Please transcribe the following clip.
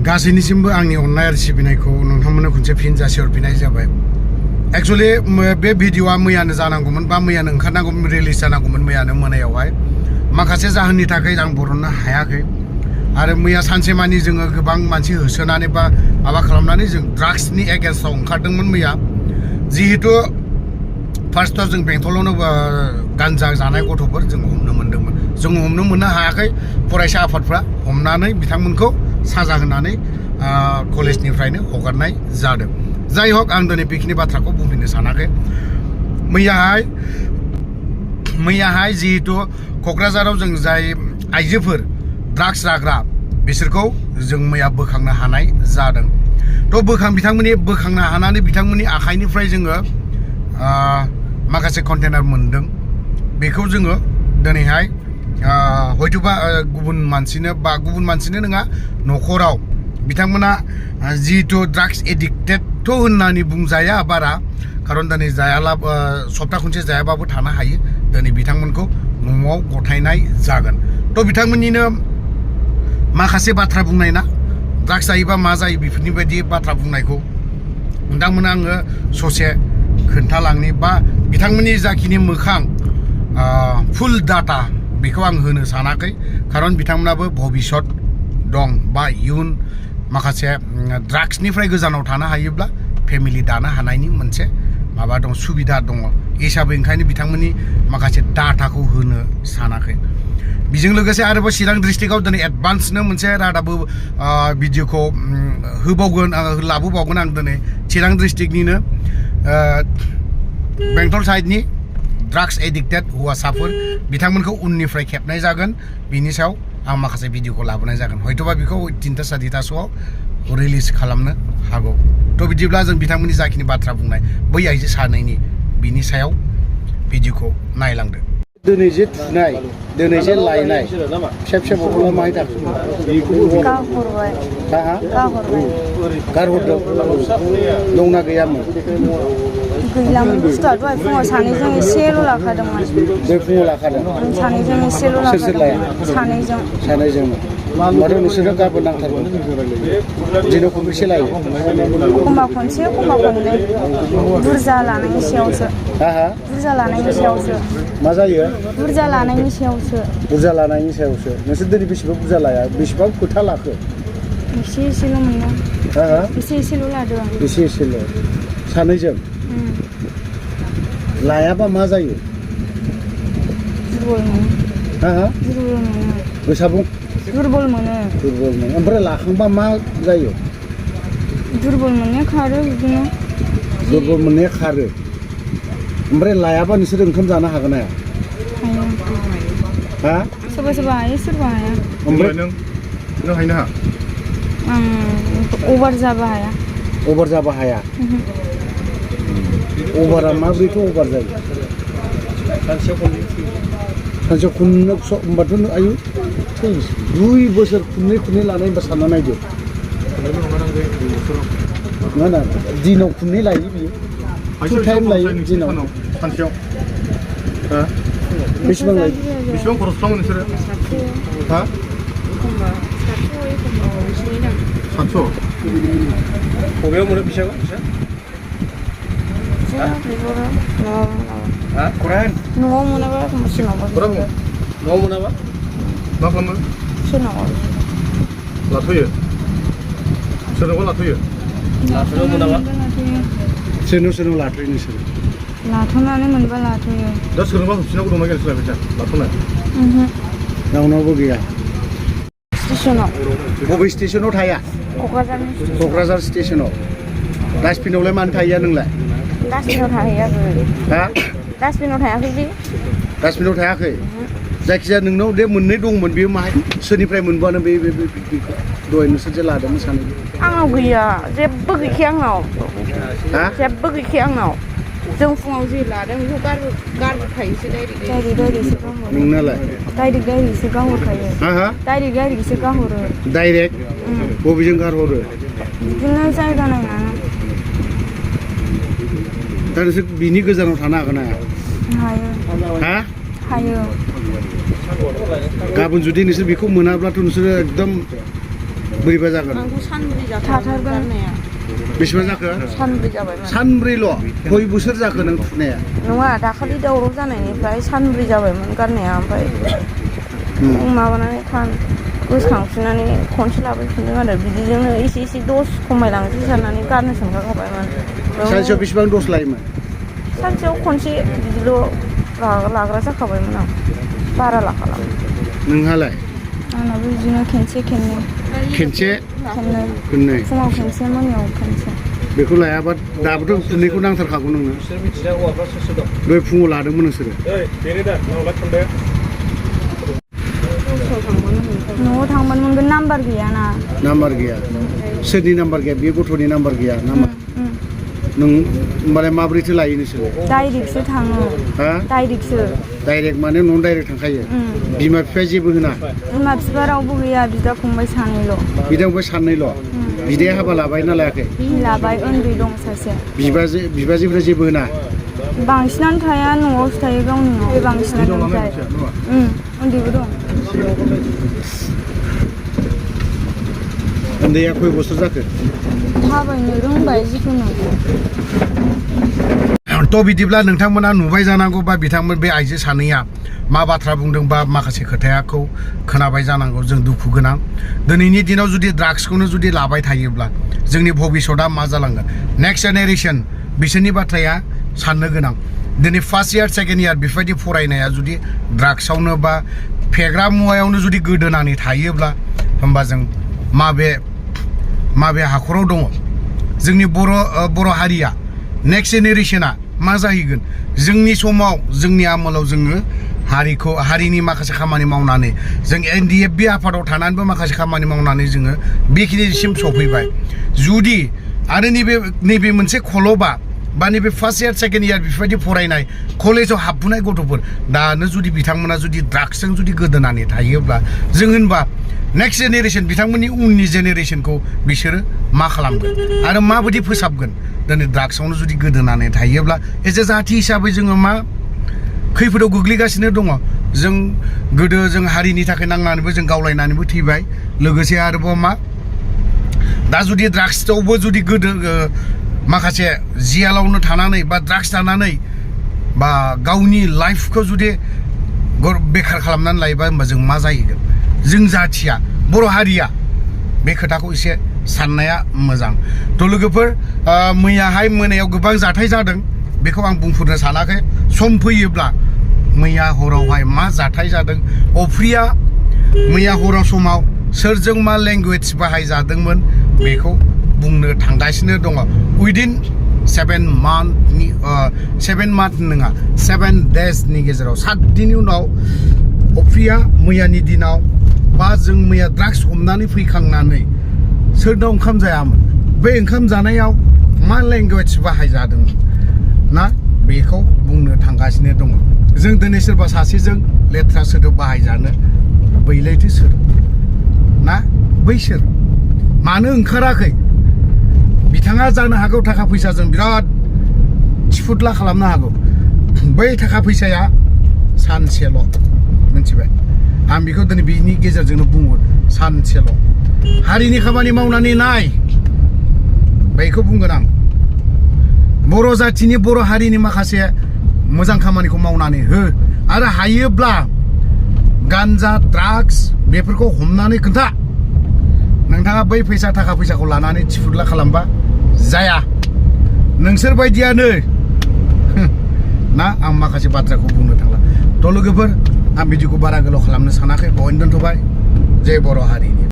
गासैनिसिमबो आंनि अननाय आरो सिबिनायखौ नोंथांमोननो खनसे फिन जासिहरफिननाय जाबाय। एक्चुअली बे भिडिअआ मैयानो जानांगौमोन बा मैयानो ओंखारनांगौमोन, रिलिज जानांगौमोन मैयानो मोनायावहाय। माखासे जाहोननि थाखाय आं बरननो हायाखै आरो मैया सानसेमानि जोङो गोबां मानसि होसोनानै बा माबा खालामनानै जों ड्राग्सनि एगेन्स्टआव ओंखारदोंमोन मैया। जिहेतु फार्स्टआव जों बेंटलावनो गान्जा जानाय गथ'फोर जों हमनो मोन्दोंमोन। जों हमनो मोननो हायाखै, फरायसा आफादफ्रा हमनानै बिथांमोनखौ साजा होनानै कलेजनिफ्रायनो हगारनाय जादों। जाय हक आं दिनै बेखिनि बाथ्राखौ बुंफिननो सानाखै। मैयाहाय जिहेतु क'क्राझाराव जों जाय आइजोफोर ड्राग्स जाग्रा बिसोरखौ जों मैया बोखांनो हानाय जादों। थ' बिथांमोननि बोखांनो हानानै बिथांमोननि आखाइनिफ्राय जोङो माखासे कन्टेनार मोनदों। बेखौ जोङो दिनैहाय हयथ'बा गुबुन मानसिनो नङा, न'खराव बिथांमोना जिहेतु ड्राग्स एडिक्टेडथ' होननानै बुंजाया बारा, खारन दिनै सप्ता खनसे जायाबाबो थानो हायो। दिनै बिथांमोनखौ न'आव गथायनाय जागोन। थ' बिथांमोननिनो माखासे बाथ्रा बुंनाय ना, ड्राग्स जायोबा मा जायो बेफोरनि बायदि बाथ्रा बुंनायखौ नोंथांमोना आङो ससे खोन्थालांनि, बा बिथांमोननि जाखिनि मोखां फुल डाटा बेखौ आं होनो सानाखै। खारन बिथांमोनाबो भबिष्यत दं बा इयुन माखासे ड्राग्सनिफ्राय गोजानाव थानो हायोब्ला फेमिलि दानो हानायनि मोनसे माबा दं, सुबिदा दङ हिसाबै ओंखायनो बिथांमोननि माखासे डाटाखौ होनो सानाखै। बेजों लोगोसे आरोबाव चिरां डिस्ट्रिक्टआव दिनै एडभान्सनो मोनसे रादाबो भिडिअखौ लाबोबावगोन आं दिनै। चिरां डिस्ट्रिक्टनिनो बेंटल साइडनि ड्राग्स एडिक्टेड हौवासाफोर बिथांमोनखौ उननिफ्राय खेबनाय जागोन। बिनि सायाव आं माखासे भिडिअखौ लाबोनाय जागोन। हयथ'बा बेखौ 3टा 4टासोआव रिलिज खालामनो हागौ। थ' बिदिब्ला जों बिथांमोननि जाखिनि बाथ्रा बुंनाय बै आइजो सानैनि बिनि सायाव भिडिअखौ नायलांदो। दिनै जे थुनाय, दिनै जे लायनाय फिसा फिसा बथलाव माहाय दाखोमोन? गारहरदों। दंना गैयामोन? गैलामोन बुस्थुआ। दहाय फुङाव सानैजों एसेल' लाखादोंमोन। दहाय फुङाव लाखादों? सानैजों एसेल' लाखादों। सोर लाया? सानैजों। होमबाथ' नोंसोरो गाबोन नांथारगोन। दिनाव खनबेसे लायो? एखमबा खनसे, एखमबा खननै। बुरजा लानायनि सायावसो। बुरजा लानायनि सायावसो। मा जायो? बुरजा लानायनि सायावसो। बुरजा लानायनि सायावसो। नोंसोर दिनै बेसेबां बुरजा लाया? बेसेबां खोथा लाखो? एसेल' मोनदों। एसेल' लादों। एसेल'। सानैजों? लायाबा मा जायो? दुरबल मोनो। दुरबल मोनो। गोसा बुं। दुरबल मोनो। ओमफ्राय लाखांबा मा जायो? दुरबल मोननाया खारो बिदिनो। दुरबल मोननाया खारो। ओमफ्राय लायाबा नोंसोर ओंखाम जानो हागोन ना हाया? हाया। सोरबा सोरबा हायो, सोरबा हाया। ओमफ्राय नों हायनो हाया? आं अभार जाबा हाया। अभार जाबा हाया? अभारा माब्रैथ' अभार जायो? सानसेयाव खननै होमबाथ' आयु 2 बोसोर खननै लानाय होनबा सानना नायदो। नङा दिनाव खननै लायो बियो। 2 टाइम लायो दिनाव। सानसेयाव बेसेबां लायो? बेसेबां खरस खालामो नोंसोरो? एखमबा 700। बबेयाव मोनो फैसाखौ? न'आव मोनाबा एखमबा सोरनावबा। न'आव मोनाबा मा खालामो? सोरनावबा लाथ'यो। सोरनावबा लाथ'यो? लाथ'नायाव मोनाबा? सोरनाव लाथ'यो नोंसोरो? लाथ'नानै मोनबा लाथ'यो। दा सोरनोबा होफिननांगौ दंना गैया फैसा लाथ'नाय? रावनावबो गैया। स्टेसनाव। बबे स्टेसनाव थाया? क'क्राझार स्टेसनाव। डास्टबिनावलाय मानो थाहैया नोंलाय? डास्टबिनाव थाहैयाखै। डास्टबिनाव थायाखै। डास्टबिनाव थायाखै? जायखिजाया नोंनाव दे मोननै दंमोन, बेयो माहाय सोरनिफ्राय मोनबानो बे दहाय नोंसोर जे लादोंमोन सानैजों? आंनाव गैया, जेबो गैखाया आंनाव। जेबो गैखाया आंनाव। जों फुङाव जे लादों बेखौ गारबोखायोसो डाइरेक्टसो गाहरो। नोंनालाय? डाइरेक्टसो गाहरखायो। डाइरेक्टसो गाहरो। डाइरेक्ट? बबेजों गारहरो? बिदिनो जायगा नायनानै। दा नोंसोर बिनि गोजानाव थानो हागोन ना हाया? हायो। हायो। गाबोन जुदि नोंसोर बेखौ मोनाब्लाथ' नोंसोरो एकदम बोरैबा जागोन आंखौ सानब्रै जाथारगोन बेसेबां जाखो सानब्रै जाबायमोन सानब्रैल' खय बोसोर जाखो नों थुनाया नङा दाखालि दावराव जानायनिफ्राय सानब्रै जाबायमोन गारनाया ओमफ्राय माबानानै गोसोखांफिननानै खनसे लाबोफिनदों आरो बिदिजोंनो एसे एसे दस खमायलांसै साननानै गारनो सानखाबायमोन सानसेयाव बेसेबां दस लायोमोन सानसेयाव खनसे बिदिल' लाग्रा जाखाबायमोन आं बारा लाखाला नोंहालाय आंनाबो बिदिनो खेनसे खेननै फुङाव खेनसे मोनायाव खेनसे बेखौ लायाबा दाबोथ' खुनैखौ नांथारखागौ नोंनो बे फुङाव लादोंमोन नोंसोरो न'आव थांबानो मोनगोन नाम्बार गैयाना नाम्बार गैया सोरनि नाम्बार गैया बे गथ'नि नाम्बार गैया नामा नों होमबालाय माबोरैथो लायो नोंसोरो डाइरेक्टसो थाङो हा डाइरेक्ट माने न'आव डाइरेक्ट थांखायो बिमा बिफाया जेबो होना बिमा बिफा रावबो गैया बिदा फंबाय सानैल' बिदाया हाबा लाबाय ना लायाखै लाबाय उन्दै दं सासे बिबाजैफ्रा जेबो होना बांसिनानो थाया न'आवसो थायो गावनि न'आव बांसिनानो उन्दैबो दं उन्दैया खय बोसोर जाखो थाबायनो रोंबाय जिखुनु थ' बिदिब्ला नोंथांमोना नुबाय जानांगौ बा बिथांमोन बे आइजो सानैया मा बाथ्रा बुंदों बा माखासे खोथाखौ खोनाबाय जानांगौ जों दुखु गोनां दिनैनि दिनाव जुदि ड्राग्सखौनो जुदि लाबाय थायोब्ला जोंनि भबिसतआ मा जालांगोन नेक्स्ट जेनेरेसन बिसोरनि बाथ्राया साननो गोनां दिनै फार्स्ट इयार सेकेन्ड इयार बेफोरबायदि फरायनाया जुदि ड्राग्सआवनो बा फेग्रा मुवायावनो जुदि गोदोनानै थायोब्ला होमबा जों माबे हाखराव दङ जोंनि बर' हारिया नेक्स्ट जेनेरेसना मा जाहैगोन जोंनि समाव जोंनि आमोलाव जोङो हारिनि माखासे खामानि मावनानै जों NDFB आफादाव थानानैबो माखासे खामानि मावनानै जोङो बेखिनिसिम सफैबाय जुदि आरो नैबे मोनसे खलबा बा नैबे फार्स्ट इयार सेकेन्ड इयार बेफोरबायदि फरायनाय कलेजाव हाबबोनाय गथ'फोर दानो जुदि बिथांमोना जुदि ड्राग्सजों जुदि गोदोनानै थायोब्ला जों होनबा नेक्स्ट जेनेरेसन बिथांमोननि उननि जेनेरेसनखौ बिसोरो मा खालामगोन आरो माबायदि फोसाबगोन दिनै ड्राग्सआवनो जुदि गोदोनानै थायोब्ला एज ए जाथि हिसाबै जोङो मा खैफोदाव गोग्लैगासिनो दङ जों गोदो जों हारिनि थाखाय नांनानैबो जों गावलायनानैबो थैबाय लोगोसे आरोबाव मा दा जुदि ड्राग्सआवबो जुदि माखासे जियालावनो थानानै बा ड्राग्स लानानै बा गावनि लाइफखौ जुदि बेखार खालामनानै लायोबा होमबा जों मा जाहैगोन जों जाथिया बर' हारिया बे खोथाखौ एसे साननाया मोजां थ' लोगोफोर मैयाहाय मोनायाव गोबां जाथाय जादों बेखौ आं बुंफोरनो सानाखै सम फैयोब्ला मैया हरावहाय मा जाथाय जादों अफ्रिया मैया हराव समाव सोरजों मा लेंगुवेज बाहायजादोंमन बेखौ बुंनो थांगासिनो दङ उइदिन 7 डेजनि गेजेराव 7 दिननि उनाव अफ्रिया मैयानि दिनाव बा जों मैया ड्राग्स हमनानै फैखांनानै सोरनाव ओंखाम जायामोन बे ओंखाम जानायाव मा लेंगुवेज बाहायजादोंमोन ना बेखौ बुंनो थांगासिनो दङ जों दिनै सोरबा सासेजों लेथ्रा सोदोब बाहायजानो बैलायथो सोर ना बैसोर मानो ओंखाराखै बिथाङा जानो हागौ थाखा फैसाजों बिराद थिफुदला खालामनो हागौ बै थाखा फैसाया सानसेल' मिथिबाय आं बेखौ दिनै बिनि गेजेरजोंनो बुङो सानसेल' हारिनि खामानि मावनानै नाय बेखौ बुंगोन आं बर' जाथिनि बर' हारिनि माखासे मोजां खामानिखौ मावनानै हो आरो हायोब्ला गान्जा ड्राग्स बेफोरखौ हमनानै खोन्था नोंथाङा बै थाखा फैसाखौ लानानै थिफुदला खालामबा जाया नोंसोर बायदियानो ना आं माखासे बाथ्राखौ बुंनो थांला थ' लोगोफोर आं भिडिअखौ बारा गोलाव खालामनो सानाखै बावैनो दोनथ'बाय जय बर' हारिनि